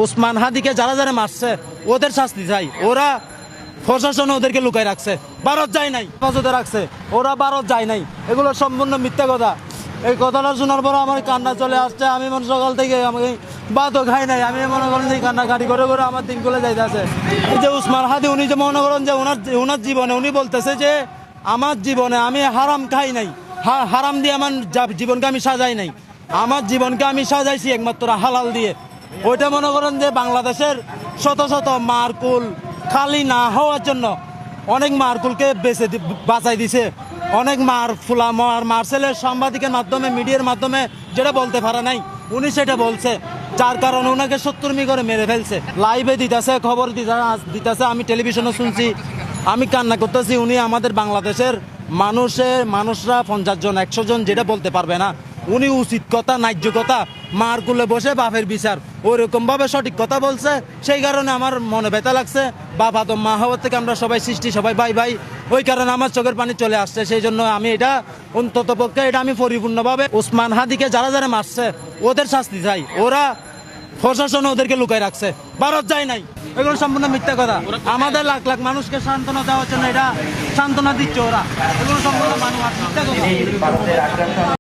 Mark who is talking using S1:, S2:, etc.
S1: ওসমান হাদিকে যারা যারা মারছে ওদের শাস্তি চাই। ওরা প্রশাসন ওদেরকে লুকাই রাখছে, ভারত যায় নাই, হেফাজতে রাখছে, ওরা ভারত যায় নাই। এগুলো সম্পূর্ণ মিথ্যা কথা। এই কথাটা শোনার পর আমার কান্না চলে আসছে। আমি মনে সকাল থেকে আমাকে ভাতও খাই নাই। আমি মনে করেন যে কান্নাকাটি করে করে আমার দিনগুলো যাইতেছে। এই যে ওসমান হাদি উনি যে মনে করেন যে ওনার জীবনে উনি বলতেছে যে আমার জীবনে আমি হারাম খাই নাই, হারাম দিয়ে আমার জীবনকে আমি সাজাই নাই, আমার জীবনকে আমি সাজাইছি একমাত্র হালাল দিয়ে। ওইটা মনে করেন যে বাংলাদেশের শত শত মারকুল খালি না হওয়ার জন্য অনেক মারকুলকে বাঁচাই দিছে। অনেক মার্সেলের সাংবাদিকের মাধ্যমে মিডিয়ার মাধ্যমে যেটা বলতে পারে নাই উনি সেটা বলছে, যার কারণে ওনাকে 70 করে মেরে ফেলছে। লাইভে দিতেছে, খবর দিতেছে, আমি টেলিভিশনে শুনছি, আমি কান্না করতেছি। উনি আমাদের বাংলাদেশের মানুষরা 50 জন 100 জন যেটা বলতে পারবে না, উনি উচিত কথা ন্যায্য কথা মার কুলে বসে বাপের বিচার ওইরকম ভাবে সঠিক কথা বলছে। সেই কারণে আমার মনে ব্যথা লাগছে। বাবা তো মা হওয়ার থেকে আমরা সবাই সৃষ্টি, সবাই ভাই ভাই, ওই কারণে আমার চোখের পানি চলে আসছে। সেই জন্য আমি এটা অন্তত পক্ষে এটা আমি পরিপূর্ণভাবে ওসমান হাদিকে যারা যারা মারছে ওদের শাস্তি চাই। ওরা প্রশাসন ওদেরকে লুকাই রাখছে, ভারত যায় নাই। এগুলো সম্পূর্ণ মিথ্যা কথা। আমাদের লাখ লাখ মানুষকে সান্ত্বনা দেওয়ার জন্য এটা সান্ত্বনা দিচ্ছে ওরা। এগুলো সম্পূর্ণ মিথ্যা কথা।